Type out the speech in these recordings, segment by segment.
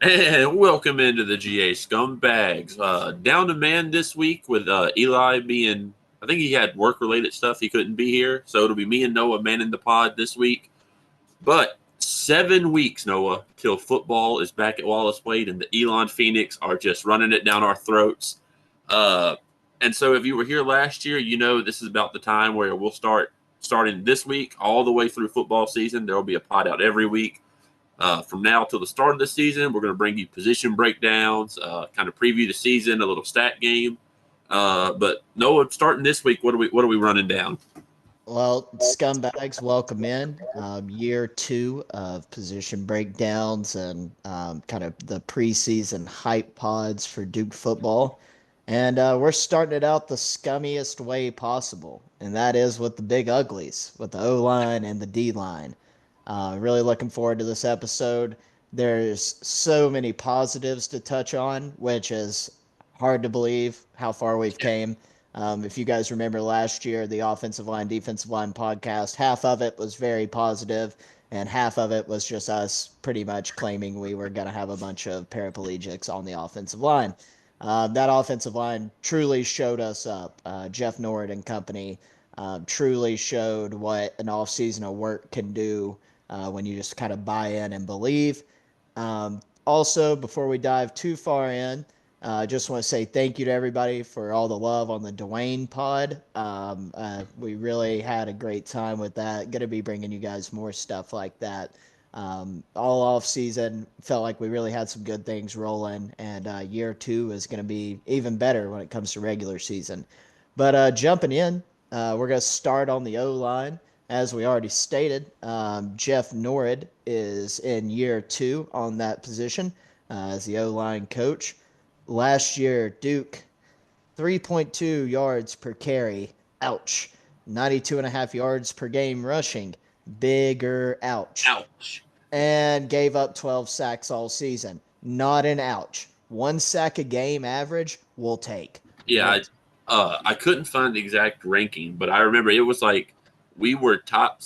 And welcome into the GA Scumbags. Down to man this week with Eli being, I think he had work related stuff. He couldn't be here. So it'll be me and Noah manning the pod this week. But 7 weeks, Noah, till football is back at Wallace Wade and the Elon Phoenix are just running it down our throats. Uh, and so if you were here last year, you know this is about the time where we'll starting this week all the way through football season. There will be a pod out every week. From now till the start of the season, we're going to bring you position breakdowns, kind of preview the season, a little stat game. But Noah, starting this week, what are we running down? Well, scumbags, welcome in. Year two of position breakdowns and kind of the preseason hype pods for Duke football. And we're starting it out the scummiest way possible, and that is with the big uglies, with the O line and the D line. Really looking forward to this episode. There's so many positives to touch on, which is hard to believe how far we've came. If you guys remember last year, the offensive line, defensive line podcast, half of it was very positive, and half of it was just us pretty much claiming we were going to have a bunch of paraplegics on the offensive line. That offensive line truly showed us up. Jeff Nord and company truly showed what an offseason of work can do when you just kind of buy in and believe. Also, before we dive too far in, I just want to say thank you to everybody for all the love on the Dwayne pod. We really had a great time with that. Going to be bringing you guys more stuff like that. All off season, felt like we really had some good things rolling, and year two is going to be even better when it comes to regular season. But jumping in, we're going to start on the O line. As we already stated, Jeff Norrid is in year two on that position as the O line coach. Last year, Duke, 3.2 yards per carry. Ouch. 92.5 yards per game rushing. Bigger ouch. Ouch. And gave up 12 sacks all season. Not an ouch. 1 sack a game average, we'll take. Yeah, I couldn't find the exact ranking, but I remember it was like we were top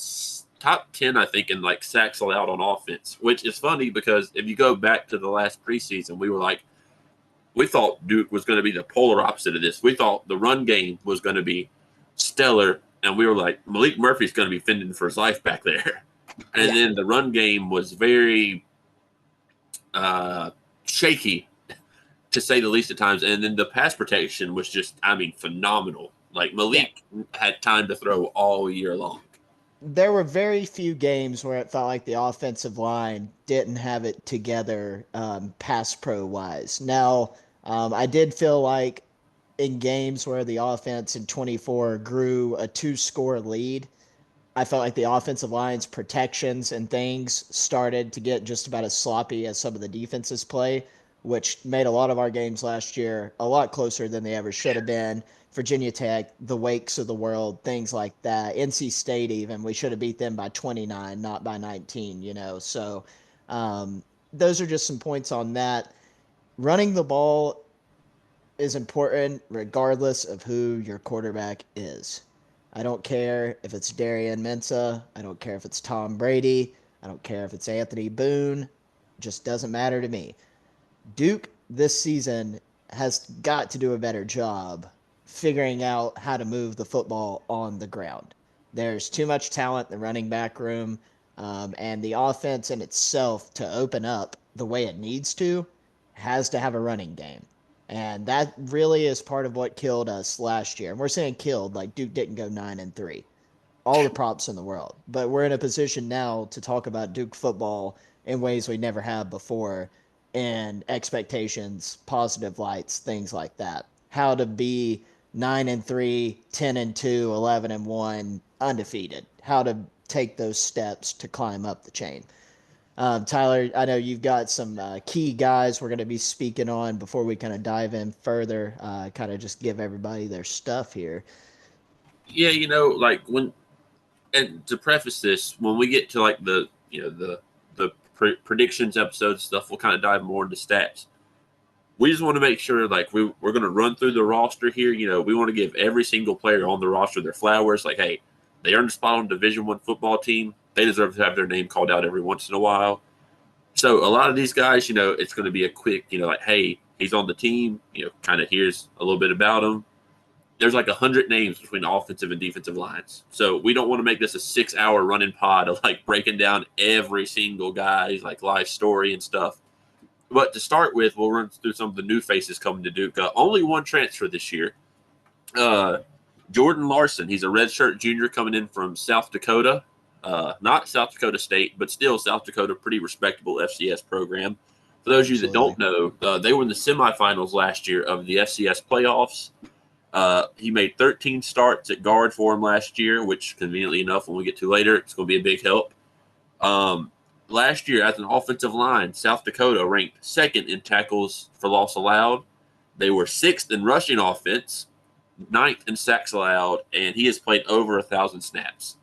10, I think, in like sacks allowed on offense, which is funny because if you go back to the last preseason, we thought Duke was going to be the polar opposite of this. We thought the run game was going to be stellar, and we were like, Malik Murphy's going to be fending for his life back there. And then the run game was very shaky, to say the least at times. And then the pass protection was just, phenomenal. Like Malik had time to throw all year long. There were very few games where it felt like the offensive line didn't have it together pass pro wise. Now, I did feel like in games where the offense in 24 grew a 2-score lead, I felt like the offensive line's protections and things started to get just about as sloppy as some of the defenses play, which made a lot of our games last year a lot closer than they ever should have been. Virginia Tech, the Wakes of the world, things like that. NC State, even, we should have beat them by 29, not by 19, you know. So those are just some points on that. Running the ball is important regardless of who your quarterback is. I don't care if it's Darian Mensah. I don't care if it's Tom Brady. I don't care if it's Anthony Boone. It just doesn't matter to me. Duke this season has got to do a better job figuring out how to move the football on the ground. There's too much talent in the running back room, and the offense in itself to open up the way it needs to has to have a running game. And that really is part of what killed us last year. And we're saying killed, like Duke didn't go 9-3. All the props in the world. But we're in a position now to talk about Duke football in ways we never have before, and expectations, positive lights, things like that. How to be 9-3, 10-2, 11-1, undefeated. How to take those steps to climb up the chain. Tyler, I know you've got some key guys we're going to be speaking on before we kind of dive in further, kind of just give everybody their stuff here. Yeah, like and to preface this, when we get to like the predictions episode stuff, we'll kind of dive more into stats. We just want to make sure, like, we're going to run through the roster here. We want to give every single player on the roster their flowers. Like, hey, they earned a spot on Division I football team. They deserve to have their name called out every once in a while. So a lot of these guys, it's going to be a quick, like, hey, he's on the team, kind of here's a little bit about him. There's like 100 names between offensive and defensive lines. So we don't want to make this a 6-hour running pod of like breaking down every single guy's like life story and stuff. But to start with, we'll run through some of the new faces coming to Duke. Only one transfer this year. Jordan Larson. He's a redshirt junior coming in from South Dakota. Not South Dakota State, but still South Dakota, pretty respectable FCS program. For those of you that don't know, they were in the semifinals last year of the FCS playoffs. He made 13 starts at guard for him last year, which conveniently enough, when we get to later, it's going to be a big help. Last year, as an offensive line, South Dakota ranked second in tackles for loss allowed. They were sixth in rushing offense, ninth in sacks allowed, and he has played over 1,000 snaps.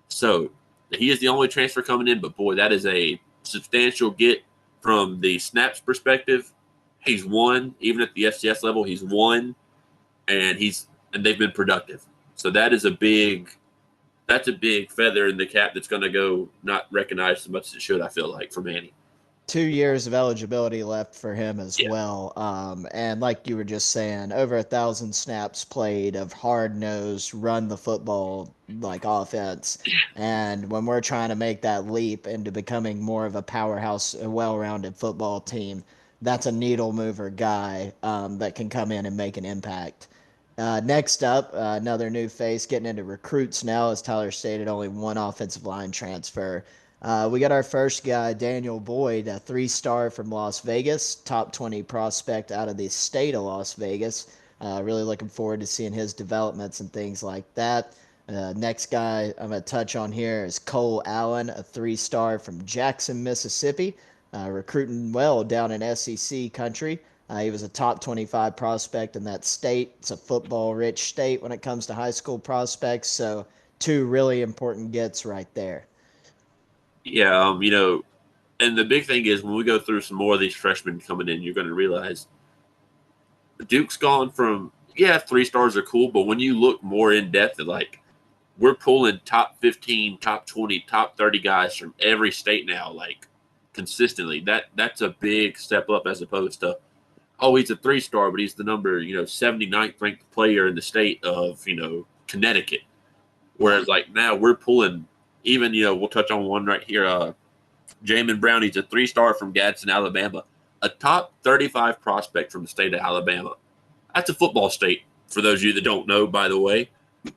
So he is the only transfer coming in, but boy, that is a substantial get from the snaps perspective. He's won, even at the FCS level, he's won, and they've been productive. So that's a big feather in the cap that's going to go not recognized as much as it should, I feel like, for Manny. 2 years of eligibility left for him as well. And like you were just saying, over 1,000 snaps played of hard-nosed, run the football like offense. And when we're trying to make that leap into becoming more of a powerhouse, a well-rounded football team, that's a needle mover guy that can come in and make an impact. Next up, another new face getting into recruits now. As Tyler stated, only one offensive line transfer. We got our first guy, Daniel Boyd, a 3-star from Las Vegas, top 20 prospect out of the state of Las Vegas. Really looking forward to seeing his developments and things like that. Next guy I'm going to touch on here is Cole Allen, a 3-star from Jackson, Mississippi, recruiting well down in SEC country. He was a top 25 prospect in that state. It's a football-rich state when it comes to high school prospects, so 2 really important gets right there. Yeah, and the big thing is when we go through some more of these freshmen coming in, you're going to realize Duke's gone from, 3 stars are cool, but when you look more in depth at like, we're pulling top 15, top 20, top 30 guys from every state now, like consistently. That's a big step up as opposed to, oh, he's a 3-star, but he's the number, 79th ranked player in the state of, Connecticut. Whereas like now we're pulling even, we'll touch on one right here. Jamin Brown, he's a 3-star from Gadsden, Alabama, a top 35 prospect from the state of Alabama. That's a football state, for those of you that don't know, by the way.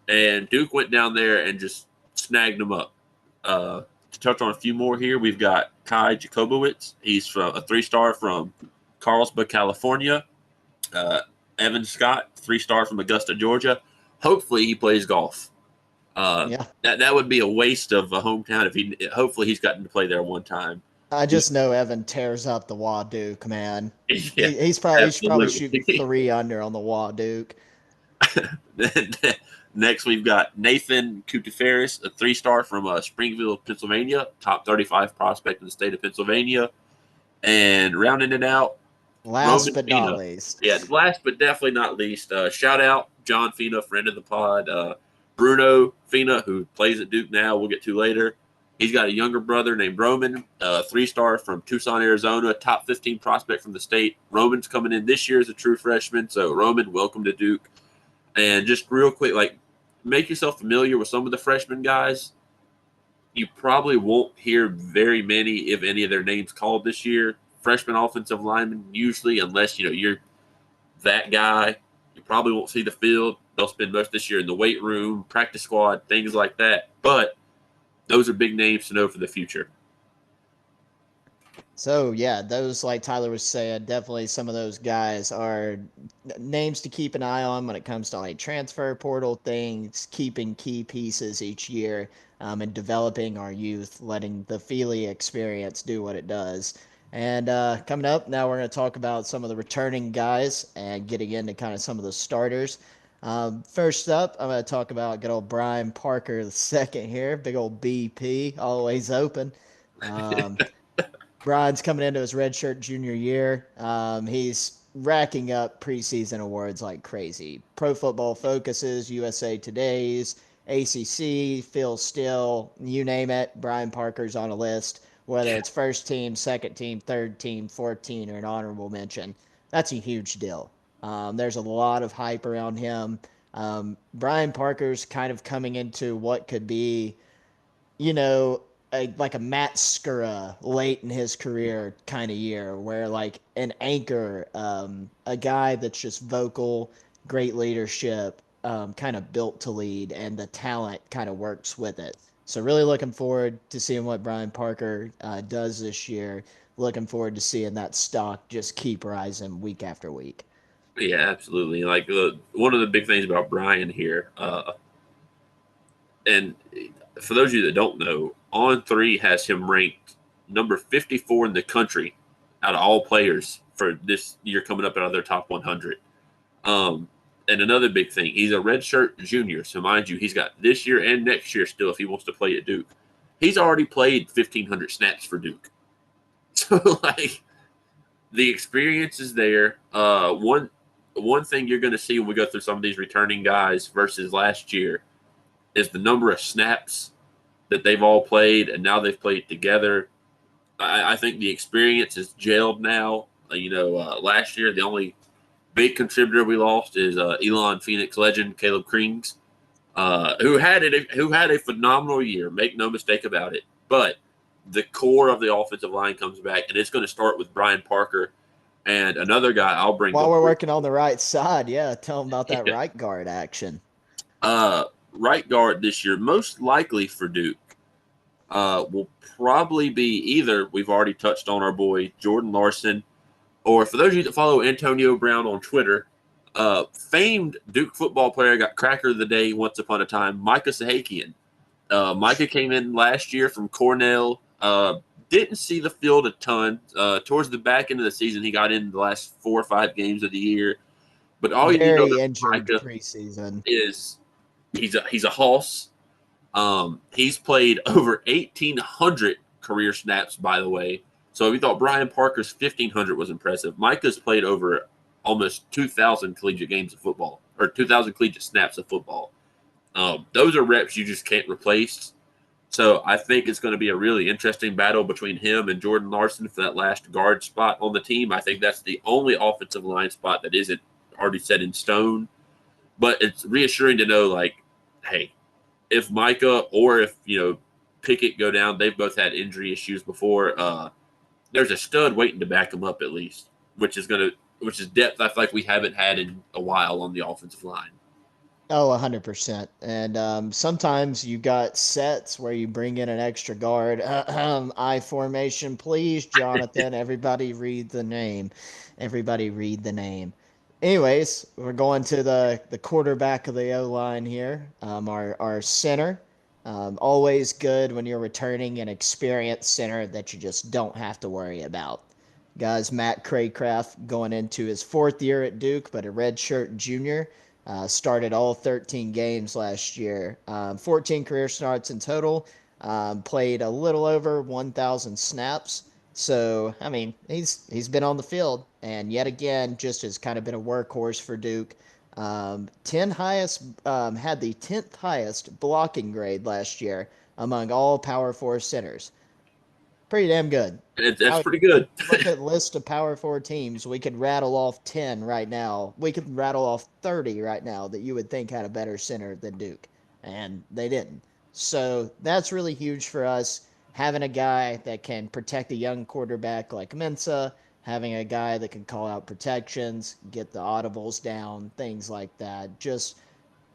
And Duke went down there and just snagged him up. To touch on a few more here, we've got Kai Jacobowitz. He's from a 3-star from Carlsbad, California. Evan Scott, 3-star from Augusta, Georgia. Hopefully he plays golf. That would be a waste of a hometown if hopefully he's gotten to play there one time. I just know Evan tears up the Waduke, man. Yeah, he's probably shooting 3 under on the Waduke. Next, we've got Nathan Kutiferis, a 3-star from Springfield, Pennsylvania, top 35 prospect in the state of Pennsylvania. And rounding it out, last but not least. Yeah, last but definitely not least, shout out John Fina, friend of the pod. Bruno Fina, who plays at Duke now, we'll get to later. He's got a younger brother named Roman, 3-star from Tucson, Arizona, top 15 prospect from the state. Roman's coming in this year as a true freshman. So, Roman, welcome to Duke. And just real quick, like, make yourself familiar with some of the freshman guys. You probably won't hear very many, if any, of their names called this year. Freshman offensive linemen, usually, unless, you're that guy, you probably won't see the field. They'll spend most of this year in the weight room, practice squad, things like that. But those are big names to know for the future. So, yeah, those, like Tyler was saying, definitely some of those guys are names to keep an eye on when it comes to like transfer portal things, keeping key pieces each year, and developing our youth, letting the Feely experience do what it does. And coming up, now we're going to talk about some of the returning guys and getting into kind of some of the starters. First up, I'm going to talk about good old Brian Parker II here, big old BP, always open. Brian's coming into his redshirt junior year. He's racking up preseason awards like crazy. Pro Football Focus's, USA Today's, ACC, Phil Steele, you name it. Brian Parker's on a list. whether it's first team, second team, third team, fourth team, or an honorable mention. That's a huge deal. There's a lot of hype around him. Brian Parker's kind of coming into what could be, you know, like a Matt Skura late in his career kind of year, where like an anchor, a guy that's just vocal, great leadership, kind of built to lead, and the talent kind of works with it. So really looking forward to seeing what Brian Parker does this year. Looking forward to seeing that stock just keep rising week after week. Yeah, absolutely. Like one of the big things about Brian here, and for those of you that don't know, On3 has him ranked number 54 in the country out of all players for this year coming up out of their top 100. And another big thing, he's a redshirt junior. So mind you, he's got this year and next year still if he wants to play at Duke. He's already played 1,500 snaps for Duke. So like the experience is there. One thing you're going to see when we go through some of these returning guys versus last year is the number of snaps that they've all played, and now they've played together. I think the experience is gelled now. Last year the only big contributor we lost is Elon Phoenix legend Caleb Krings, who had a phenomenal year. Make no mistake about it. But the core of the offensive line comes back, and it's going to start with Brian Parker and another guy I'll bring. While we're working on the right side, yeah, tell them about that right guard action. Right guard this year, most likely for Duke, will probably be either we've already touched on our boy Jordan Larson, or for those of you that follow Antonio Brown on Twitter, famed Duke football player, got cracker of the day once upon a time, Micah Sahakian. Micah came in last year from Cornell. Didn't see the field a ton. Towards the back end of the season, he got in the last 4 or 5 games of the year. But all you Very know injured Micah preseason is he's a hoss. He's played over 1,800 career snaps, by the way. So if you thought Brian Parker's 1,500 was impressive, Micah's played over almost 2,000 collegiate games of football, or 2,000 collegiate snaps of football. Those are reps you just can't replace. So I think it's going to be a really interesting battle between him and Jordan Larson for that last guard spot on the team. I think that's the only offensive line spot that isn't already set in stone. But it's reassuring to know, like, hey, if Micah or if, Pickett go down, they've both had injury issues before. There's a stud waiting to back them up at least, which is depth I feel like we haven't had in a while on the offensive line. Oh, 100%. And sometimes you got sets where you bring in an extra guard. I formation, please, Jonathan. Everybody read the name. Everybody read the name. Anyways, we're going to the quarterback of the O-line here. Our center. Always good when you're returning an experienced center that you just don't have to worry about. Guys, Matt Craycraft going into his 4th year at Duke, but a redshirt junior. Started all 13 games last year. 14 career starts in total. Played a little over 1,000 snaps. So, I mean, he's been on the field, and yet again, just has kind of been a workhorse for Duke. Had the 10th highest blocking grade last year among all Power 4 centers. Pretty damn good. That's pretty good. Look at list of Power 4 teams. We could rattle off 10 right now. We could rattle off 30 right now that you would think had a better center than Duke, and they didn't. So that's really huge for us. Having a guy that can protect a young quarterback like Mensa, having a guy that can call out protections, get the audibles down, things like that. Just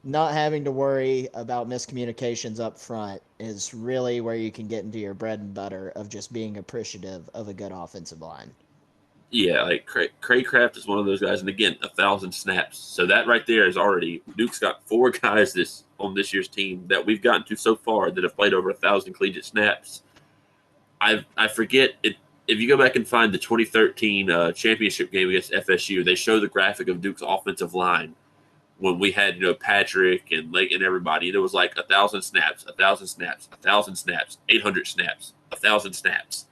not having to worry about miscommunications up front is really where you can get into your bread and butter of just being appreciative of a good offensive line. Yeah, like Craycraft is one of those guys, and again, 1,000 snaps. So that right there is already Duke's got 4 guys on this year's team that we've gotten to so far that have played over 1,000 collegiate snaps. I forget it. If you go back and find the 2013 championship game against FSU, they show the graphic of Duke's offensive line when we had Patrick and Lake and everybody. And it was like 1,000 snaps, 1,000 snaps, 1,000 snaps, 800 snaps, 1,000 snaps.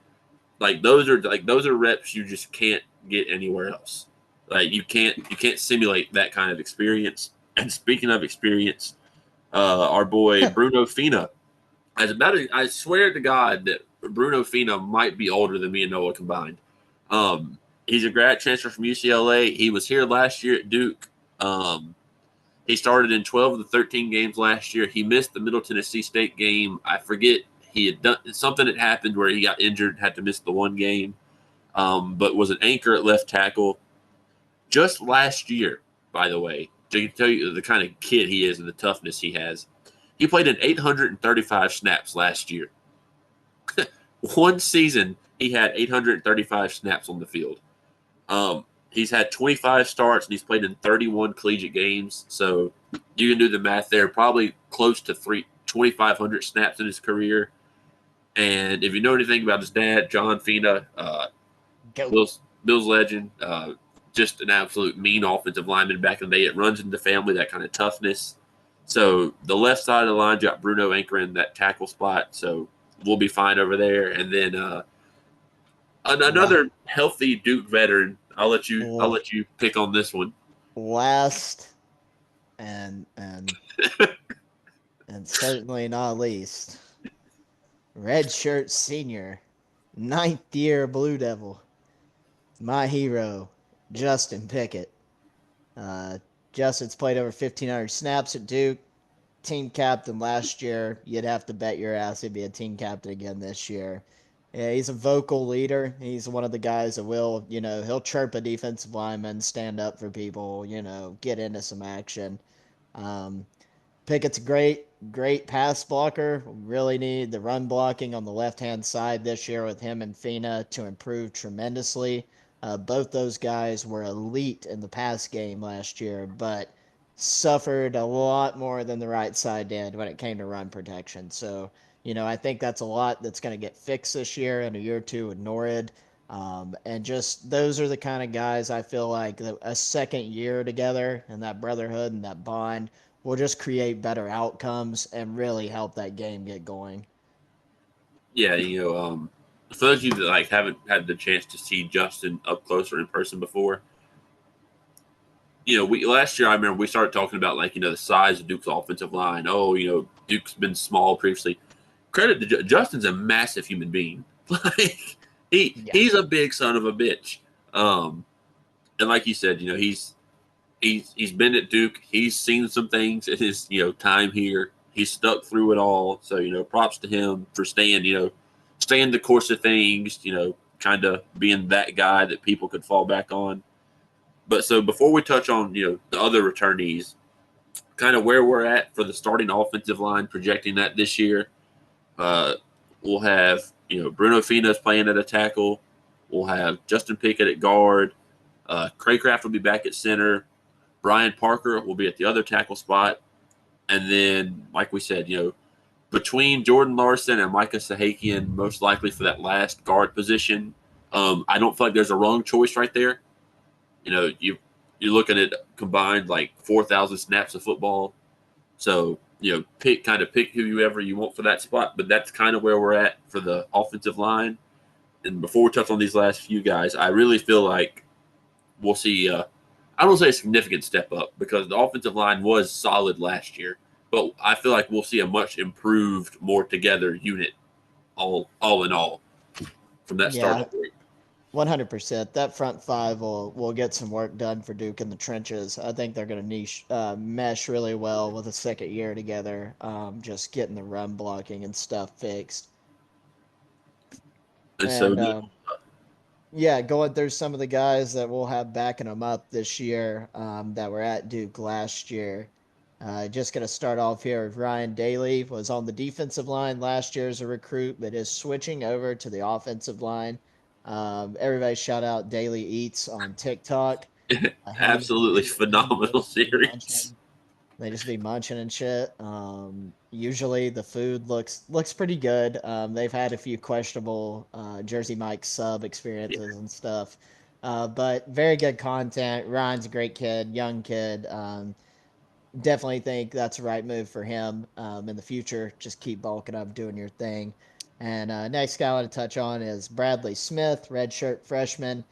Like those are reps you just can't get anywhere else. Like you can't simulate that kind of experience. And speaking of experience, our boy Bruno Fina, I swear to God that Bruno Fina might be older than me and Noah combined. He's a grad transfer from UCLA. He was here last year at Duke. He started in 12 of the 13 games last year. He missed the Middle Tennessee State game. I forget, he had done something that happened where he got injured, had to miss the one game, but was an anchor at left tackle. Just last year, by the way, to tell you the kind of kid he is and the toughness he has, he played in 835 snaps last year. One season, he had 835 snaps on the field. He's had 25 starts and he's played in 31 collegiate games. So you can do the math there. Probably close to 2,500 snaps in his career. And if you know anything about his dad, John Fina, Bills legend, just an absolute mean offensive lineman back in the day. It runs in the family, that kind of toughness. So the left side of the line got Bruno anchoring that tackle spot. So we'll be fine over there. And then another healthy Duke veteran. I'll let you pick on this one. Last and certainly not least, redshirt senior, 9th year Blue Devil, my hero, Justin Pickett. Justin's played over 1,500 snaps at Duke, team captain last year. You'd have to bet your ass he'd be a team captain again this year. Yeah, he's a vocal leader. He's one of the guys that will, he'll chirp a defensive lineman, stand up for people, get into some action. Pickett's a great pass blocker. Really need the run blocking on the left-hand side this year with him and Fina to improve tremendously. Both those guys were elite in the pass game last year, but suffered a lot more than the right side did when it came to run protection. So, I think that's a lot that's going to get fixed this year in a year or two with Norrid. And just those are the kind of guys I feel like a second year together and that brotherhood and that bond will just create better outcomes and really help that game get going. Yeah, for those of you that haven't had the chance to see Justin up close or in person before, we last year I remember we started talking about the size of Duke's offensive line. Oh, Duke's been small previously. Credit to Justin's a massive human being. He's a big son of a bitch. And like you said, he's been at Duke. He's seen some things in his time here. He's stuck through it all. So props to him for staying the course of things. Kind of being that guy that people could fall back on. But so before we touch on the other returnees, kind of where we're at for the starting offensive line, projecting that this year, we'll have Bruno Fina's playing at a tackle. We'll have Justin Pickett at guard. Craycraft will be back at center. Brian Parker will be at the other tackle spot. And then, like we said, between Jordan Larson and Micah Sahakian, most likely for that last guard position, I don't feel like there's a wrong choice right there. You're looking at combined 4,000 snaps of football. So, pick whoever you want for that spot. But that's kind of where we're at for the offensive line. And before we touch on these last few guys, I really feel like we'll see I don't say a significant step up because the offensive line was solid last year, but I feel like we'll see a much improved, more together unit all in all from that starting group. 100%. That front five will get some work done for Duke in the trenches. I think they're going to mesh really well with a second year together, just getting the run blocking and stuff fixed. Going through some of the guys that we'll have backing them up this year that were at Duke last year. Just going to start off here with Ryan Daly. Was on the defensive line last year as a recruit, but is switching over to the offensive line. Everybody shout out Daily Eats on TikTok. Absolutely phenomenal series. They just be munching and shit. Usually the food looks pretty good. They've had a few questionable Jersey Mike sub experiences and stuff. But very good content. Ryan's a great kid, young kid. Definitely think that's the right move for him in the future. Just keep bulking up, doing your thing. And next guy I want to touch on is Bradley Smith, redshirt freshman.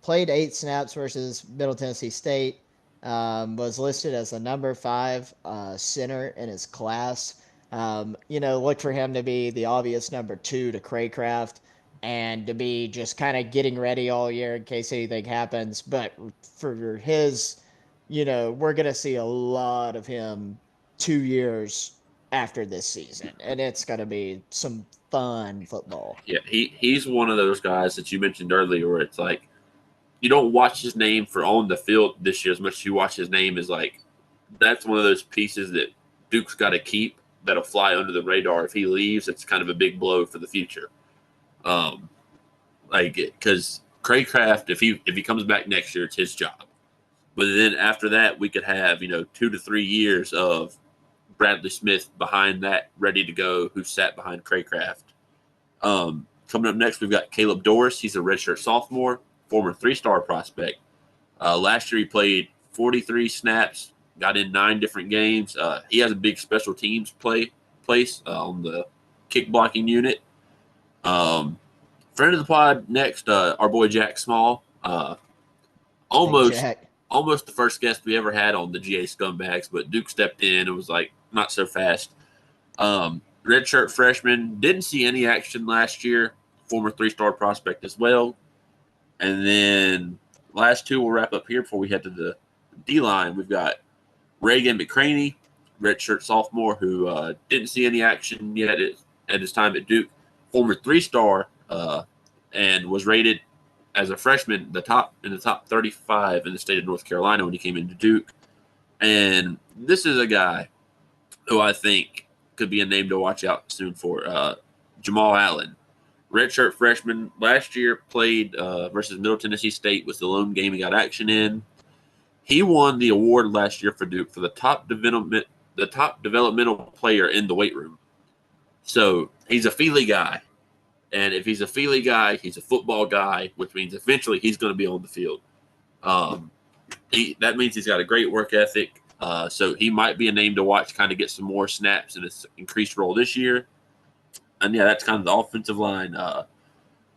Played 8 snaps versus Middle Tennessee State. Was listed as the number 5 center in his class. Look for him to be the obvious number two to Craycraft and to be just kind of getting ready all year in case anything happens. But for his, we're going to see a lot of him 2 years after this season, and it's going to be some fun football. Yeah, he's one of those guys that you mentioned earlier where it's like you don't watch his name for on the field this year as much as you watch his name as like that's one of those pieces that Duke's got to keep that'll fly under the radar. If he leaves, it's kind of a big blow for the future. Um, like because Craycraft, if he comes back next year, it's his job. But then after that, we could have 2 to 3 years of Bradley Smith behind that, ready to go, who sat behind Craycraft. Coming up next, we've got Caleb Doris. He's a redshirt sophomore, former 3-star prospect. Last year, he played 43 snaps, got in 9 different games. He has a big special teams place on the kick blocking unit. Friend of the pod next, our boy Jack Small. Almost Jack. almost the first guest we ever had on the GA Scumbags, but Duke stepped in and was like, not so fast. Redshirt freshman, didn't see any action last year, former 3-star prospect as well. And then last two we'll wrap up here before we head to the D-line. We've got Reagan McCraney, redshirt sophomore, who didn't see any action yet at his time at Duke, former 3-star, and was rated as a freshman in the top 35 in the state of North Carolina when he came into Duke. And this is a guy who I think could be a name to watch out soon for. Jamal Allen, redshirt freshman, last year played versus Middle Tennessee State, was the lone game he got action in. He won the award last year for Duke for the top developmental player in the weight room. So he's a Feely guy. And if he's a Feely guy, he's a football guy, which means eventually he's going to be on the field. That means he's got a great work ethic. So he might be a name to watch, kind of get some more snaps in his increased role this year. And yeah, that's kind of the offensive line.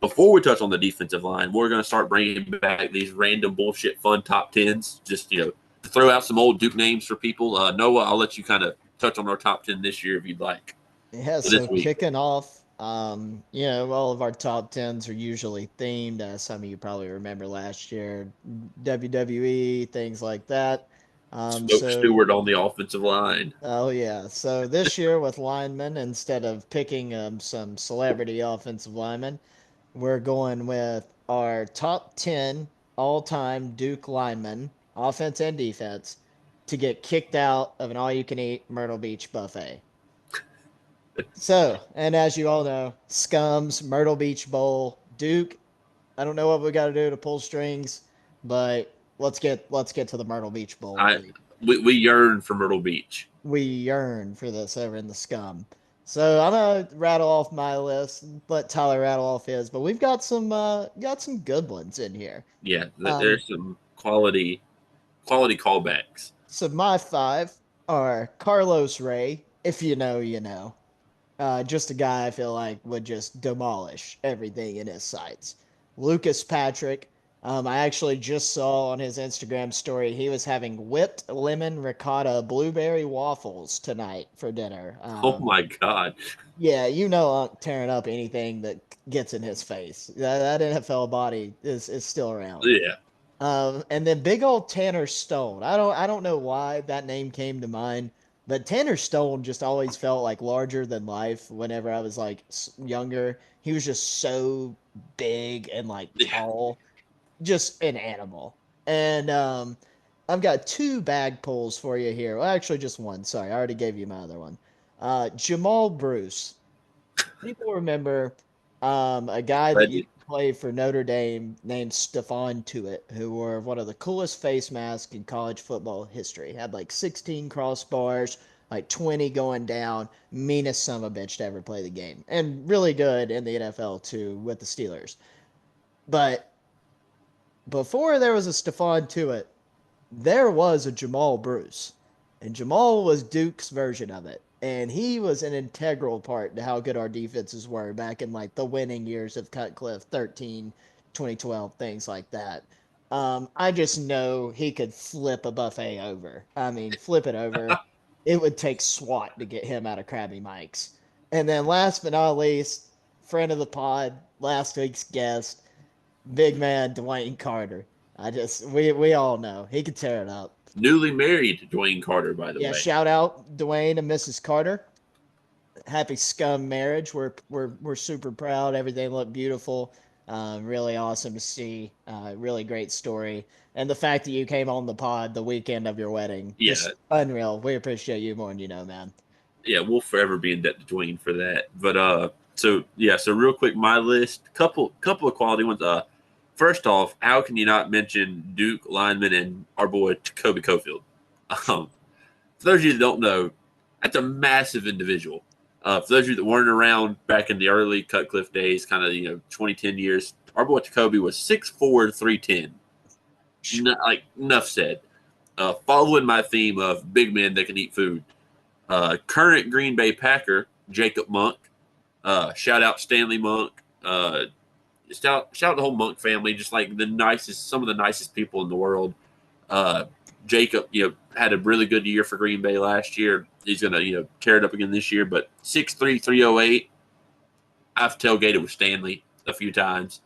Before we touch on the defensive line, we're going to start bringing back these random bullshit fun top tens, just to throw out some old Duke names for people. Noah, I'll let you kind of touch on our top 10 this year if you'd like. Yeah, so kicking off, all of our top tens are usually themed. Some of you probably remember last year, WWE, things like that. Stewart on the offensive line. Oh yeah. So this year with linemen, instead of picking some celebrity offensive linemen, we're going with our top 10 all-time Duke linemen, offense and defense, to get kicked out of an all-you-can-eat Myrtle Beach buffet. So, and as you all know, Scums, Myrtle Beach Bowl, Duke. I don't know what we got to do to pull strings, but let's get to the Myrtle Beach Bowl. We yearn for Myrtle Beach. We yearn for this over in the Scum. So I'm gonna rattle off my list, let Tyler rattle off his, but we've got some good ones in here. Yeah, there's some quality callbacks. So my 5 are Carlos Ray. If you know, you know. Just a guy I feel like would just demolish everything in his sights. Lucas Patrick. I actually just saw on his Instagram story he was having whipped lemon ricotta blueberry waffles tonight for dinner. Oh my God. Yeah, tearing up anything that gets in his face. That NFL body is still around. Yeah. And then big old Tanner Stone. I don't know why that name came to mind. But Tanner Stone just always felt like larger than life whenever I was like younger. He was just so big and like tall, just an animal. And I've got 2 bag pulls for you here. Well, actually, just one. Sorry, I already gave you my other one. Jamal Bruce. People remember a guy that used to play for Notre Dame named Stephon Tuitt, who wore one of the coolest face masks in college football history. Had like 16 crossbars, like 20 going down. Meanest son of a bitch to ever play the game. And really good in the NFL too with the Steelers. But before there was a Stephon Tuitt, there was a Jamal Bruce. And Jamal was Duke's version of it. And he was an integral part to how good our defenses were back in like the winning years of Cutcliffe, 13, 2012, things like that. I just know he could flip a buffet over. I mean, flip it over. it would take SWAT to get him out of Krabby Mike's. And then last but not least, friend of the pod, last week's guest, big man Dwayne Carter. We all know he could tear it up. Newly married Dwayne Carter, by the Yeah, way. shout out Dwayne and Mrs. Carter. Happy scum marriage. We're super proud. Everything looked beautiful. Really awesome to see. Really great story. And the fact that you came on the pod the weekend of your wedding, Yeah, just unreal. We appreciate you more than you know, man. yeah, we'll forever be in debt to Dwayne for that. But so real quick, my list, couple of quality ones. First off, how can you not mention Duke lineman and our boy Kobe Cofield? For those of you that don't know, that's a massive individual. For those of you that weren't around back in the early Cutcliffe days, kind of 2010 years, our boy Kobe was 6'4", 310. Like enough said. Following my theme of big men that can eat food. Current Green Bay Packer Jacob Monk. Shout out Stanley Monk. Shout out the whole Monk family. Just like some of the nicest people in the world. Jacob, had a really good year for Green Bay last year. He's gonna, tear it up again this year. But 6'3", 308. I've tailgated with Stanley a few times.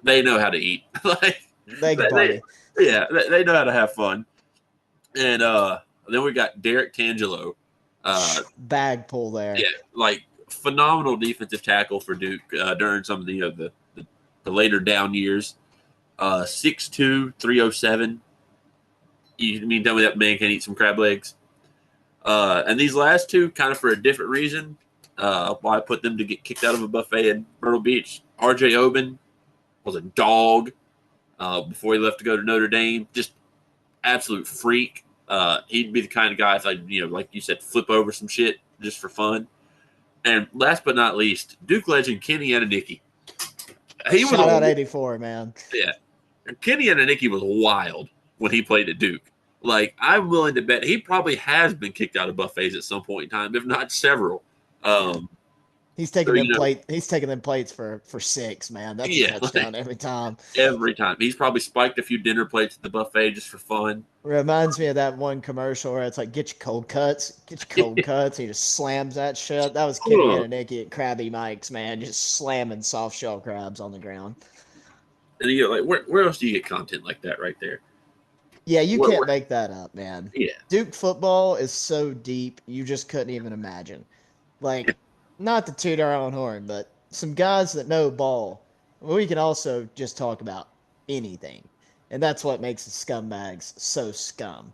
They know how to eat. Like They can party. they know how to have fun. And then we got Derek Tangelo. Bag pull there. Yeah, like phenomenal defensive tackle for Duke during some of the later down years. 6'2", 307. You mean tell me that man can eat some crab legs? And these last two, kind of for a different reason, why I put them to get kicked out of a buffet in Myrtle Beach. R.J. Oben was a dog before he left to go to Notre Dame. Just absolute freak. He'd be the kind of guy, like you said, flip over some shit just for fun. And last but not least, Duke legend Kenny Ananiki. Shout out 84, man. Yeah. Kenny Ananiki was wild when he played at Duke. Like, I'm willing to bet he probably has been kicked out of buffets at some point in time, if not several. He's taking He's taking them plates for 6, man. That's a touchdown every time. Every time. He's probably spiked a few dinner plates at the buffet just for fun. Reminds me of that one commercial where it's like, get your cold cuts. He just slams that shit. That was Kenny Ananiki at Krabby Mike's, man. Just slamming soft shell crabs on the ground. And like, where else do you get content like that right there? Yeah, you can't make that up, man. Yeah. Duke football is so deep, you just couldn't even imagine. Like, not to toot our own horn, but some guys that know ball, we can also just talk about anything. And that's what makes the scumbags so scum.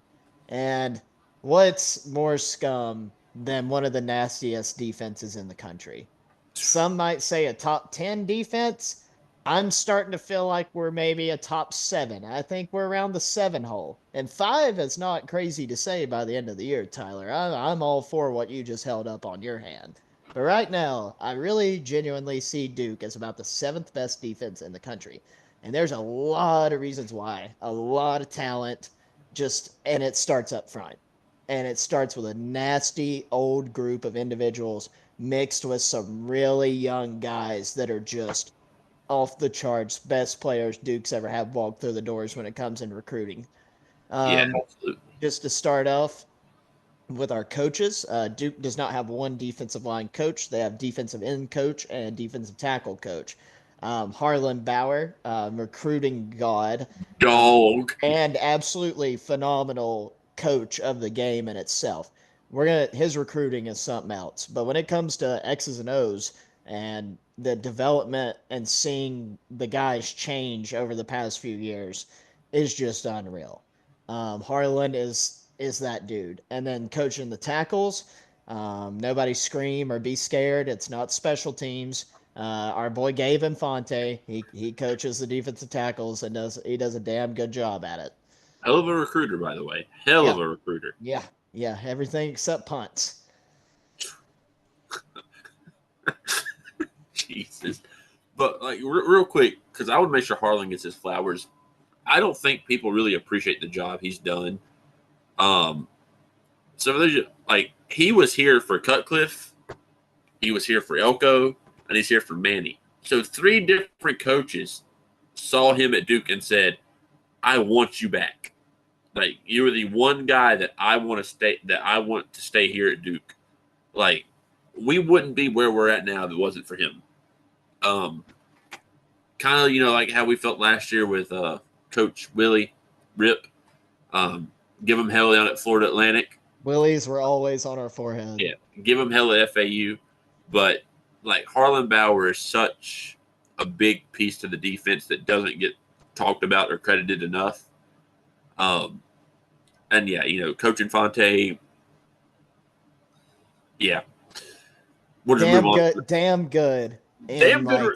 And what's more scum than one of the nastiest defenses in the country? Some might say a top 10 defense. I'm starting to feel like we're maybe a top 7. I think we're around the 7 hole. And 5 is not crazy to say by the end of the year, Tyler. I'm all for what you just held up on your hand. But right now, I really genuinely see Duke as about the 7th best defense in the country. And there's a lot of reasons why. A lot of talent, and it starts up front. And it starts with a nasty old group of individuals mixed with some really young guys that are just off the charts, best players Duke's ever had walk through the doors when it comes in recruiting. Yeah, absolutely. Just to start off with our coaches, Duke does not have one defensive line coach. They have defensive end coach and defensive tackle coach. Harlan Bauer, recruiting god. Dog. And absolutely phenomenal coach of the game in itself. His recruiting is something else. But when it comes to X's and O's and the development and seeing the guys change over the past few years is just unreal. Harlan is that dude. And then coaching the tackles, nobody scream or be scared. It's not special teams. Our boy Gabe Infante, he coaches the defensive tackles and he does a damn good job at it. Hell of a recruiter, by the way. Hell of a recruiter. Yeah, everything except punts. Jesus. But like real quick, because I would make sure Harlan gets his flowers. I don't think people really appreciate the job he's done. So there's like he was here for Cutcliffe, he was here for Elko, and he's here for Manny. So 3 different coaches saw him at Duke and said, "I want you back." Like you were the one guy that I want to stay here at Duke. Like we wouldn't be where we're at now if it wasn't for him. Kind of like how we felt last year with Coach Willie Rip. Um, give him hell down at Florida Atlantic. Willies were always on our forehead. Yeah, give him hell at FAU. But like Harlan Bauer is such a big piece to the defense that doesn't get talked about or credited enough. And yeah, Coach Infante. Yeah, we'll just move on. Damn good. Damn good.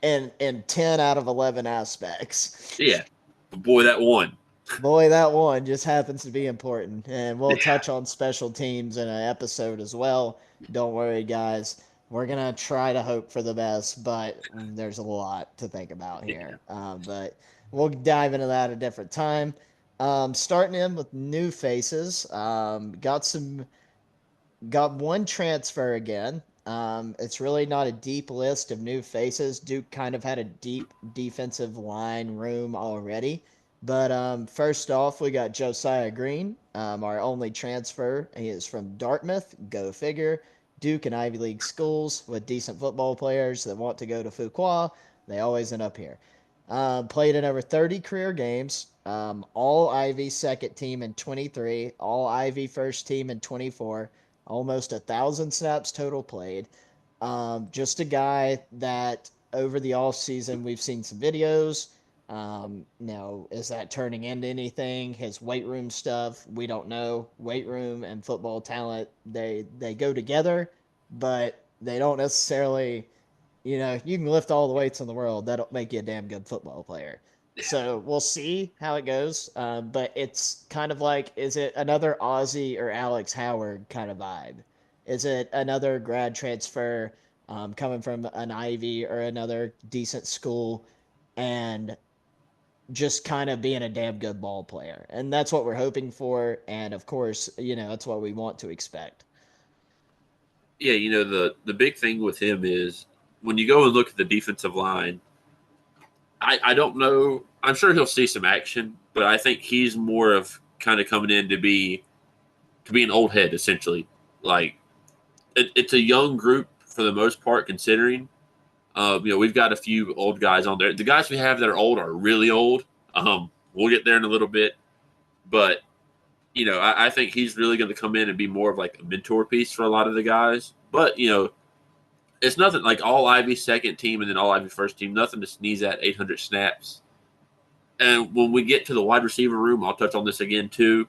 In 10 out of 11 aspects. Yeah, but boy, that one. Boy, that one just happens to be important. And we'll touch on special teams in an episode as well. Don't worry, guys. We're going to try to hope for the best, but there's a lot to think about here. But we'll dive into that at a different time. Starting in with new faces. Got one transfer again. It's really not a deep list of new faces. Duke kind of had a deep defensive line room already. But first off, we got Josiah Green, our only transfer. He is from Dartmouth. Go figure. Duke and Ivy League schools with decent football players that want to go to Fuqua. They always end up here. Played in over 30 career games. All Ivy second team in 23. All Ivy first team in 24. Almost 1,000 snaps total played. Just a guy that over the off season we've seen some videos. Now, is that turning into anything? His weight room stuff, we don't know. Weight room and football talent, they go together, but they don't necessarily, you can lift all the weights in the world. That'll make you a damn good football player. So we'll see how it goes. But it's kind of like, is it another Ozzie or Alex Howard kind of vibe? Is it another grad transfer coming from an Ivy or another decent school and just kind of being a damn good ball player? And that's what we're hoping for. And of course, that's what we want to expect. Yeah, the big thing with him is when you go and look at the defensive line, I don't know. I'm sure he'll see some action, but I think he's more of kind of coming in to be an old head, essentially. Like it's a young group for the most part, considering. We've got a few old guys on there. The guys we have that are old are really old. We'll get there in a little bit, but I think he's really going to come in and be more of like a mentor piece for a lot of the guys. But it's nothing like all Ivy second team and then all Ivy first team. Nothing to sneeze at. 800 snaps. And when we get to the wide receiver room, I'll touch on this again too.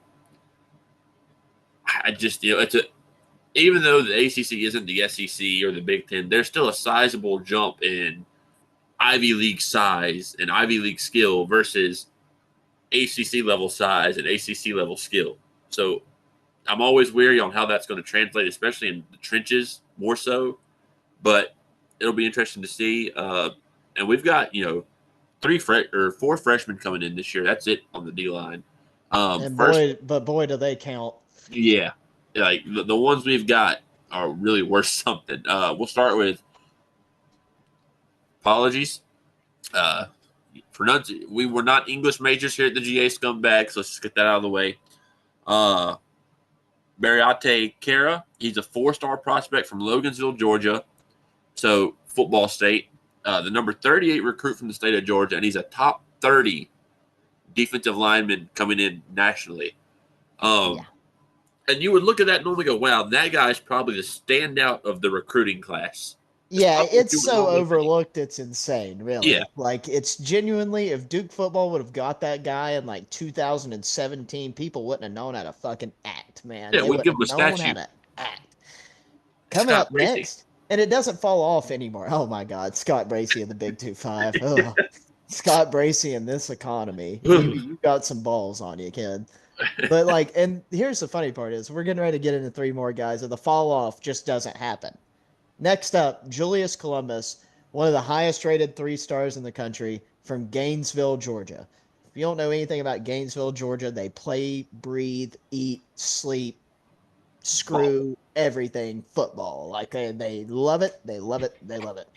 I just even though the ACC isn't the SEC or the Big Ten, there's still a sizable jump in Ivy League size and Ivy League skill versus ACC level size and ACC level skill. So I'm always weary on how that's going to translate, especially in the trenches more so. But it'll be interesting to see. And we've got 4 freshmen coming in this year. That's it on the D line. Boy, do they count. Yeah, like the ones we've got are really worth something. We'll start with apologies. We were not English majors here at the GA Scumbags. So let's just get that out of the way. Bariate Kara, he's a 4-star prospect from Loganville, Georgia. So football state. The number 38 recruit from the state of Georgia, and he's a top 30 defensive lineman coming in nationally. And you would look at that and normally go, wow, that guy's probably the standout of the recruiting class. It's so overlooked, it's insane, really. Yeah. Like, it's genuinely, if Duke football would have got that guy in, 2017, people wouldn't have known how to fucking act, man. Yeah, we'd give him a statue. How to act. Coming up next, and it doesn't fall off anymore. Oh, my God. Scott Bracey in the Big 2-5. Oh, Scott Bracey in this economy. You got some balls on you, kid. But, and here's the funny part is we're getting ready to get into 3 more guys, and the fall off just doesn't happen. Next up, Julius Columbus, one of the highest rated 3-stars in the country from Gainesville, Georgia. If you don't know anything about Gainesville, Georgia, they play, breathe, eat, sleep, screw, everything football. They love it. They love it. They love it.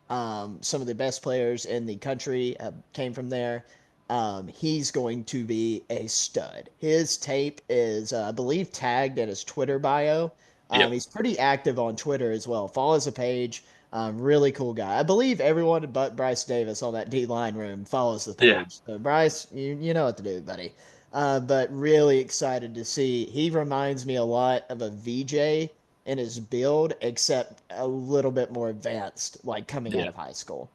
Some of the best players in the country came from there. he's going to be a stud. His tape is, I believe, tagged in his Twitter bio. Yep. He's pretty active on Twitter as well. Follows the page. Really cool guy. I believe everyone but Bryce Davis on that D line room follows the Yeah. page. So Bryce, you know what to do, buddy. But really excited to see. He reminds me a lot of a VJ in his build, except a little bit more advanced, like coming out Yeah. of high school.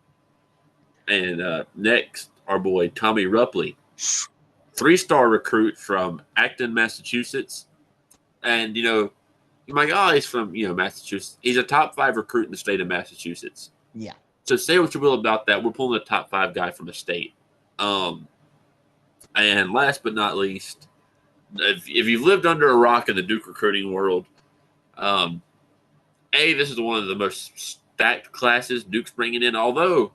And next, our boy Tommy Rupley, 3-star recruit from Acton, Massachusetts. And, you might go, oh, he's from, Massachusetts. He's a top 5 recruit in the state of Massachusetts. Yeah. So say what you will about that. We're pulling a top 5 guy from the state. And last but not least, if you've lived under a rock in the Duke recruiting world, this is one of the most stacked classes Duke's bringing in, although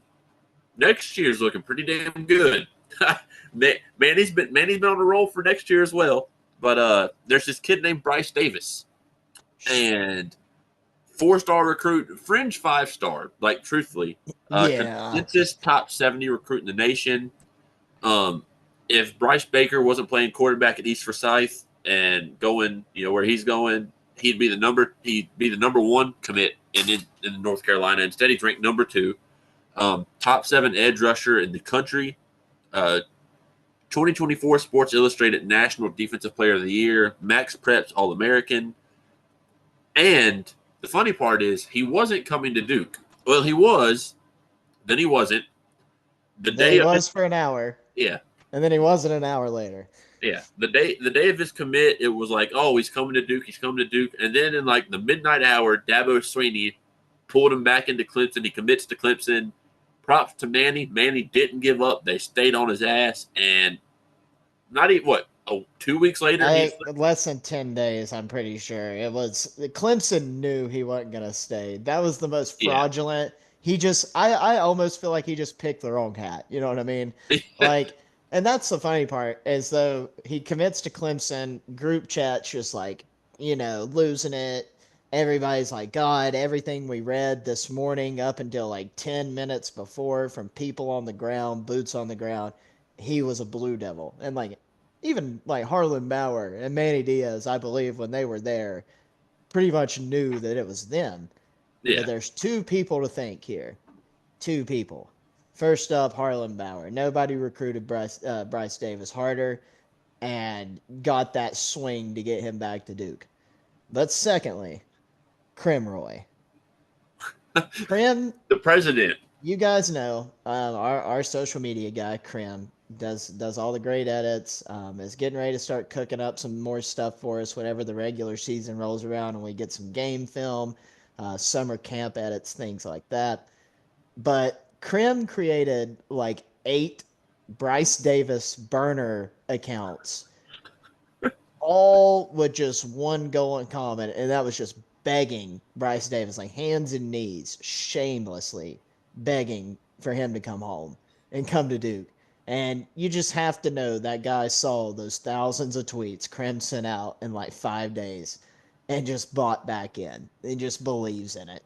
next year's looking pretty damn good. Manny's been on a roll for next year as well. But there's this kid named Bryce Davis, and 4-star recruit, fringe 5-star. Like truthfully, Yeah. consensus top 70 recruit in the nation. If Bryce Baker wasn't playing quarterback at East Forsyth and going, where he's going, he'd be the number 1 commit in North Carolina. Instead, he's ranked number 2. Top 7 edge rusher in the country. 2024 Sports Illustrated National Defensive Player of the Year. Max Preps All-American. And the funny part is he wasn't coming to Duke. Well, he was. Then he wasn't. He was for an hour. Yeah. And then he wasn't an hour later. Yeah. The day of his commit, it was like, oh, he's coming to Duke. He's coming to Duke. And then in like the midnight hour, Dabo Swinney pulled him back into Clemson. He commits to Clemson. Props to Manny. Manny didn't give up. They stayed on his ass. And not even, 2 weeks later? Less than 10 days, I'm pretty sure. It was Clemson knew he wasn't going to stay. That was the most fraudulent. Yeah. He just, I almost feel like he just picked the wrong hat. You know what I mean? Like, and that's the funny part, is though he commits to Clemson, group chat's just like, losing it. Everybody's like, God, everything we read this morning up until like 10 minutes before from people on the ground, boots on the ground, he was a Blue Devil. And like, even like Harlan Bauer and Manny Diaz, I believe, when they were there, pretty much knew that it was them. Yeah. But there's 2 people to thank here. 2 people. First up, Harlan Bauer. Nobody recruited Bryce Davis harder and got that swing to get him back to Duke. But secondly, Krimroy. Krim, the president. You guys know our social media guy, Krim, does all the great edits, is getting ready to start cooking up some more stuff for us whenever the regular season rolls around and we get some game film, summer camp edits, things like that. But Krim created like 8 Bryce Davis burner accounts, all with just one goal in common, and that was just begging Bryce Davis, like hands and knees, shamelessly begging for him to come home and come to Duke. And you just have to know that guy saw those thousands of tweets Krim sent out in like 5 days and just bought back in. He just believes in it,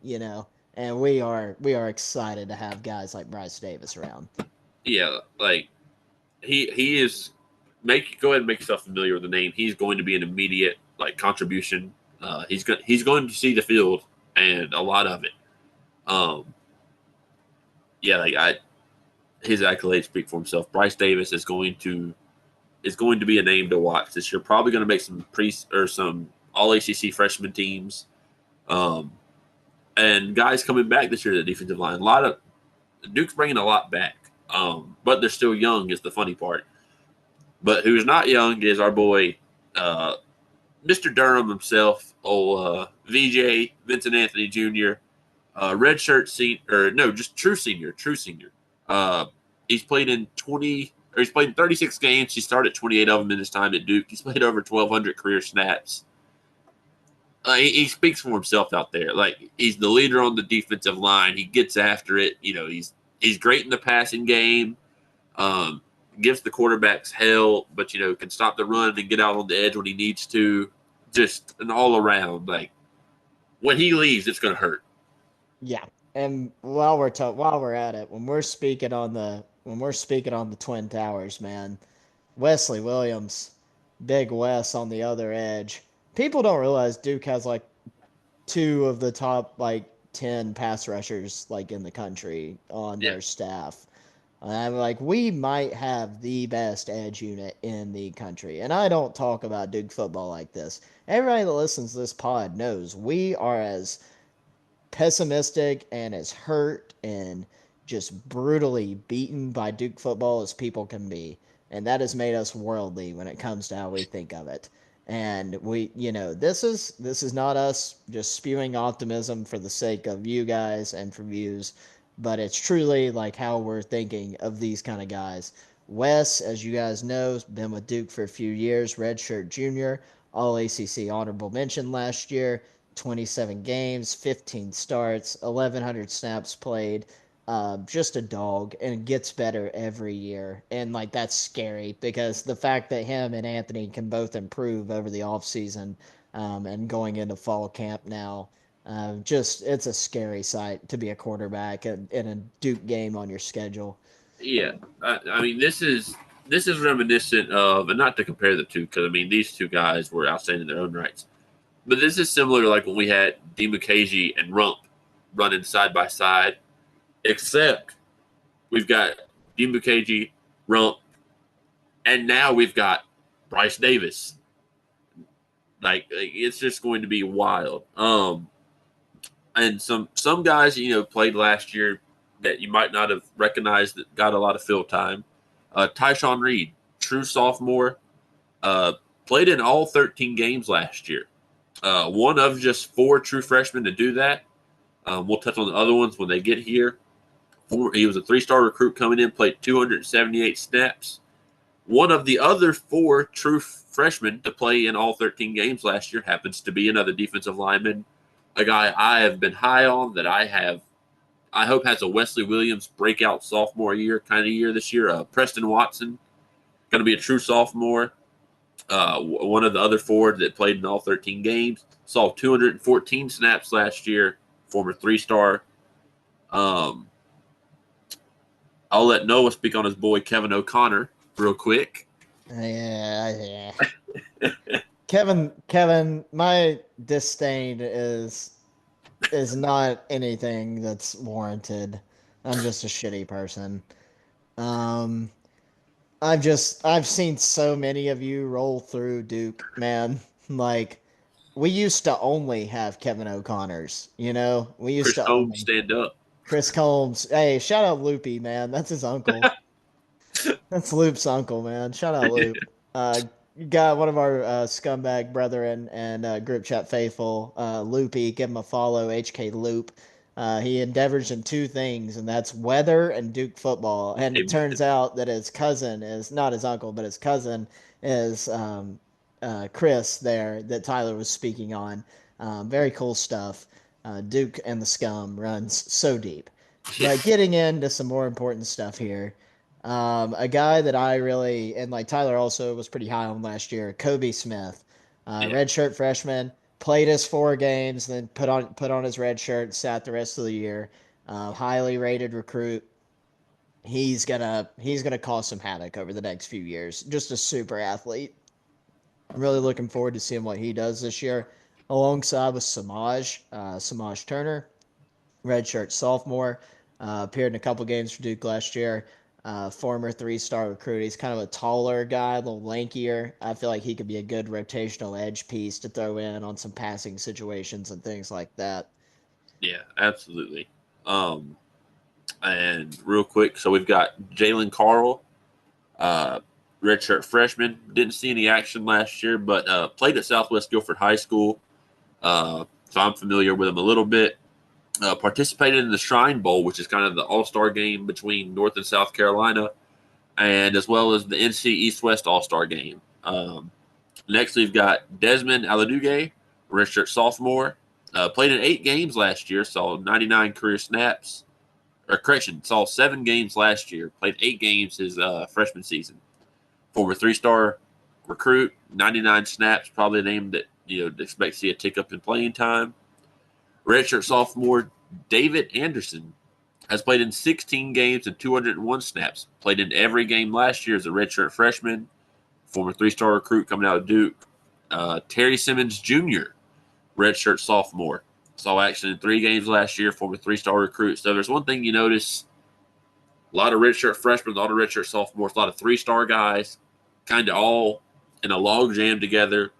And we are excited to have guys like Bryce Davis around. Yeah, like he is. Go ahead and make yourself familiar with the name. He's going to be an immediate contribution. He's going to see the field and a lot of it. His accolades speak for himself. Bryce Davis is going to be a name to watch this year. Probably going to make some All ACC freshman teams, and guys coming back this year to the defensive line. Duke's bringing a lot back, but they're still young. Is the funny part. But who's not young is our boy, Mr. Durham himself, VJ Vincent Anthony Jr. Redshirt senior, just true senior. He's played 36 games. He started 28 of them in his time at Duke. He's played over 1,200 career snaps. He speaks for himself out there. Like, he's the leader on the defensive line. He gets after it. He's great in the passing game. Gives the quarterbacks hell, but can stop the run and get out on the edge when he needs to. Just an all around, like, when he leaves, it's going to hurt. Yeah, and while we're at it, when we're speaking on we're speaking on the Twin Towers, man, Wesley Williams, Big Wes on the other edge. People don't realize Duke has like two of the top like 10 pass rushers like in the country on Yeah. their staff. I'm like, we might have the best edge unit in the country. And I don't talk about Duke football like this. Everybody that listens to this pod knows we are as pessimistic and as hurt and just brutally beaten by Duke football as people can be. And that has made us worldly when it comes to how we think of it. And we, this is not us just spewing optimism for the sake of you guys and for views, but it's truly like how we're thinking of these kind of guys. Wes, as you guys know, has been with Duke for a few years, redshirt junior, all ACC honorable mention last year. 27 games, 15 starts, 1,100 snaps played. Just a dog, and gets better every year. And like that's scary because the fact that him and Anthony can both improve over the offseason and going into fall camp now, just it's a scary sight to be a quarterback in a Duke game on your schedule. Yeah, I mean this is reminiscent of, and not to compare the two, because I mean these two guys were outstanding in their own rights, but this is similar to like when we had Demukage and Rump running side by side, except we've got Demukage, Rump, and now we've got Bryce Davis. Like it's just going to be wild. And some guys played last year that you might not have recognized that got a lot of field time. Tyshawn Reed, true sophomore, uh, played in all 13 games last year. One of just four true freshmen to do that. We'll touch on the other ones when they get here. He was a three-star recruit coming in, played 278 snaps. One of the other four true freshmen to play in all 13 games last year happens to be another defensive lineman, a guy I have been high on that I hope has a Wesley Williams breakout sophomore year kind of year this year. Preston Watson, going to be a true sophomore. One of the other four that played in all 13 games, saw 214 snaps last year, former three-star. I'll let Noah speak on his boy Kevin O'Connor real quick. Yeah. Kevin, my disdain is not anything that's warranted. I'm just a shitty person. Um, I've seen so many of you roll through Duke, man. Like we used to only have Kevin O'Connors, We used Chris to Combs, only stand up. Chris Combs. Hey, shout out Loopy, man. That's his uncle. That's Loop's uncle, man. Shout out Loop. You got one of our scumbag brethren and group chat faithful, Loopy. Give him a follow, HK Loop. He endeavors in two things, and that's weather and Duke football. And it turns out that his cousin is not his uncle, but his cousin is Chris there that Tyler was speaking on. Very cool stuff. Duke and the Scum runs so deep. But getting into some more important stuff here. A guy that I really and like Tyler also was pretty high on last year, Kobe Smith, Yeah. redshirt freshman, played his 4 games, then put on his red shirt, sat the rest of the year. Highly rated recruit. He's gonna cause some havoc over the next few years. Just a super athlete. I'm really looking forward to seeing what he does this year, alongside with Samaj Turner, redshirt sophomore. Appeared in a couple games for Duke last year. Former 3-star recruit. He's kind of a taller guy, a little lankier. I feel like he could be a good rotational edge piece to throw in on some passing situations and things like that. Yeah, absolutely. And real quick, so we've got Jalen Carl, redshirt freshman. Didn't see any action last year, but played at Southwest Guilford High School. So I'm familiar with him a little bit. Participated in the Shrine Bowl, which is kind of the all-star game between North and South Carolina, and as well as the NC East-West all-star game. Next, we've got Desmond Aladuge, redshirt sophomore. Played in 8 games last year, saw 99 career snaps. Or correction, saw 7 games last year. Played 8 games his freshman season. Former 3-star recruit, 99 snaps, probably a name that expect to see a tick up in playing time. Redshirt sophomore David Anderson, Has played in 16 games and 201 snaps. Played in every game last year as a redshirt freshman. Former three-star recruit coming out of Duke. Terry Simmons Jr., redshirt sophomore. Saw action in 3 games last year, former three-star recruit. So there's one thing you notice, a lot of redshirt freshmen, a lot of redshirt sophomores, a lot of three-star guys, kind of all in a log jam together.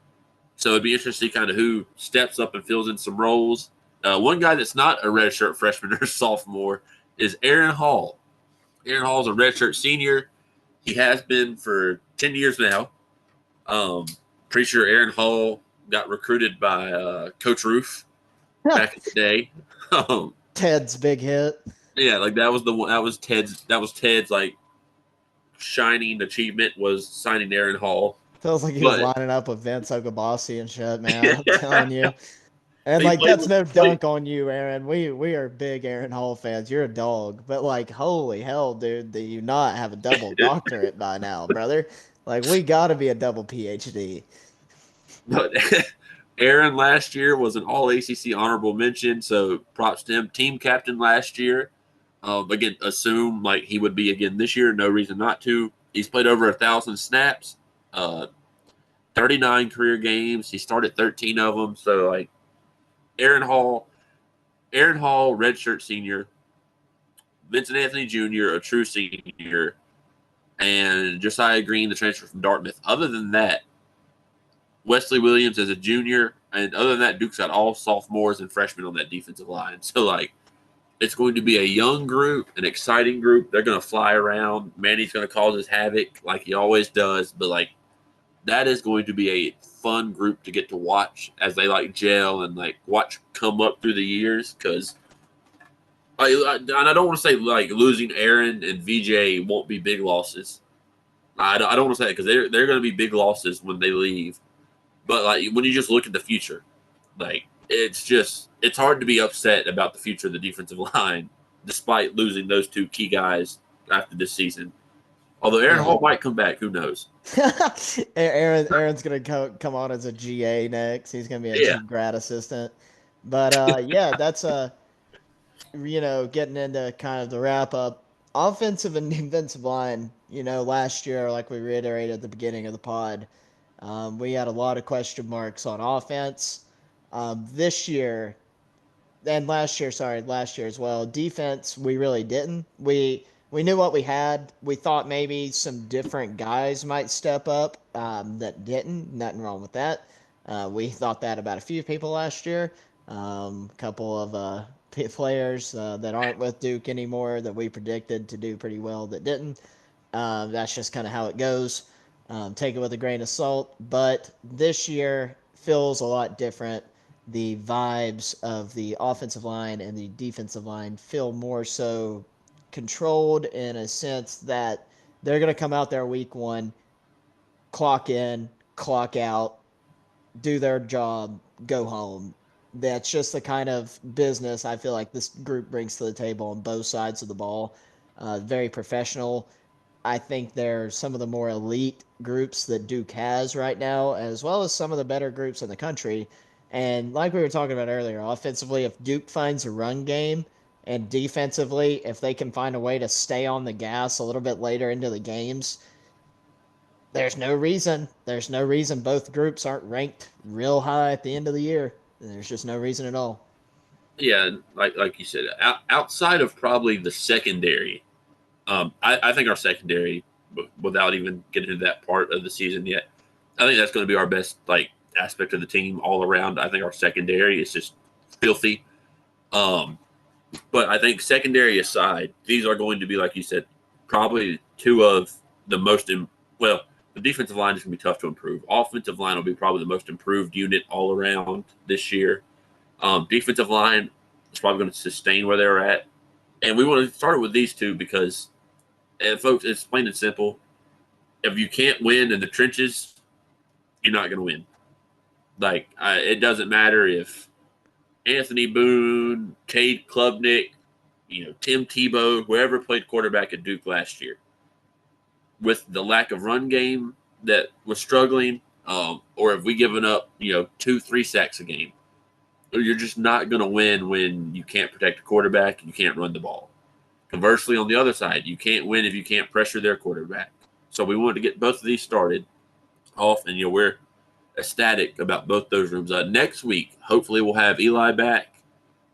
So it'd be interesting kind of who steps up and fills in some roles. One guy that's not a redshirt freshman or sophomore is Aaron Hall. Aaron Hall is a redshirt senior. He has been for 10 years now. Pretty sure Aaron Hall got recruited by Coach Roof back in the day. Ted's big hit. Yeah, like that was the one. That was Ted's like shining achievement was signing Aaron Hall. Feels like he was lining up with Vince Ogabossi and shit, man. I'm telling you. And He like played that's with- no dunk on you, Aaron. We are big Aaron Hall fans. You're a dog. But like, holy hell, dude, do you not have a double doctorate by now, brother? Like we gotta be a double PhD. But Aaron last year was an All ACC honorable mention, so props to him. Team captain last year. Again, assume like he would be again this year. No reason not to. He's played over 1,000 snaps, 39 career games. He started 13 of them. So like Aaron Hall, redshirt senior, Vincent Anthony Jr., a true senior, and Josiah Green, the transfer from Dartmouth. Other than that, Wesley Williams as a junior, and other than that, Duke's got all sophomores and freshmen on that defensive line. So like it's going to be a young group, an exciting group. They're going to fly around. Manny's going to cause his havoc like he always does. But, like, that is going to be a fun group to get to watch as they, like, gel and, like, watch come up through the years. Because, and I don't want to say, like, losing Aaron and VJ won't be big losses. I don't want to say that because they're going to be big losses when they leave. But, like, when you just look at the future, like, it's hard to be upset about the future of the defensive line, despite losing those 2 key guys after this season. Although Aaron Hall might come back, who knows? Aaron's gonna come on as a GA next. He's gonna be a chief grad assistant. But yeah, that's getting into kind of the wrap up. Offensive and defensive line, last year, like we reiterated at the beginning of the pod, we had a lot of question marks on offense. This year, and last year as well, defense, we really didn't. We knew what we had. We thought maybe some different guys might step up that didn't. Nothing wrong with that. We thought that about a few people last year. A couple of players that aren't with Duke anymore that we predicted to do pretty well that didn't. That's just kind of how it goes. Take it with a grain of salt. But this year feels a lot different. The vibes of the offensive line and the defensive line feel more so controlled in a sense that they're going to come out there week 1, clock in, clock out, do their job, go home. That's just the kind of business I feel like this group brings to the table on both sides of the ball. Very professional. I think they're some of the more elite groups that Duke has right now, as well as some of the better groups in the country. And like we were talking about earlier, offensively, if Duke finds a run game, and defensively, if they can find a way to stay on the gas a little bit later into the games, there's no reason both groups aren't ranked real high at the end of the year. There's just no reason at all. Yeah, like you said, outside of probably the secondary, I think our secondary, without even getting to that part of the season yet, I think that's going to be our best aspect of the team all around. I think our secondary is just filthy. But I think secondary aside, these are going to be, like you said, probably 2 of the most the defensive line is going to be tough to improve. Offensive line will be probably the most improved unit all around this year. Defensive line is probably going to sustain where they're at. And we want to start with these 2 because, folks, it's plain and simple. If you can't win in the trenches, you're not going to win. It doesn't matter if Anthony Boone, Cade Klubnik, Tim Tebow, whoever played quarterback at Duke last year. With the lack of run game that was struggling, or have we given up, 2-3 sacks a game? You're just not going to win when you can't protect a quarterback and you can't run the ball. Conversely, on the other side, you can't win if you can't pressure their quarterback. So we wanted to get both of these started off, and we're ecstatic about both those rooms. Next week, hopefully, we'll have Eli back.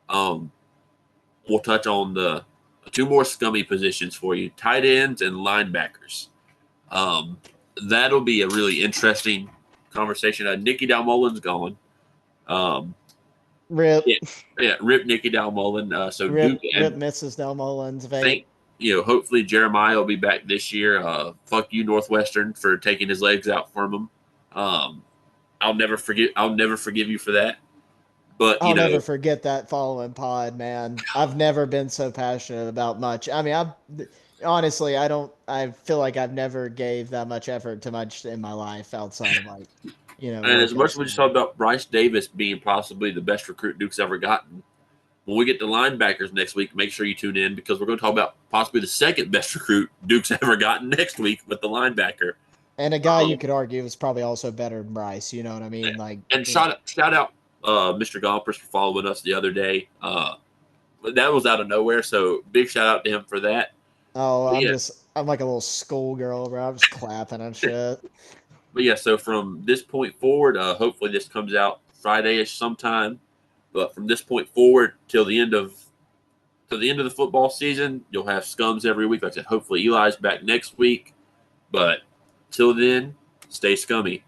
We'll touch on the two more scummy positions for you: tight ends and linebackers. That'll be a really interesting conversation. Nicky Dalmolin's gone. Rip. Rip Nicky Dalmolin. So Rip Duke Mrs. Dalmolin's vape. Hopefully Jeremiah will be back this year. Fuck you, Northwestern, for taking his legs out from him. I'll never forgive you for that. But I'll never forget that following pod, man. I've never been so passionate about much. I mean, honestly, I feel like I've never gave that much effort to much in my life outside of And as much as we just talked about Bryce Davis being possibly the best recruit Duke's ever gotten, when we get to linebackers next week, make sure you tune in because we're going to talk about possibly the second best recruit Duke's ever gotten next week with the linebacker. And a guy you could argue was probably also better than Bryce. You know what I mean? Shout out Mr. Gompers for following us the other day. That was out of nowhere, so big shout out to him for that. Oh, I'm like a little schoolgirl, bro. I'm just clapping and shit. But yeah, so from this point forward, hopefully this comes out Friday-ish sometime. But from this point forward till the end of the football season, you'll have scums every week. Like I said, hopefully Eli's back next week. But till then, stay scummy.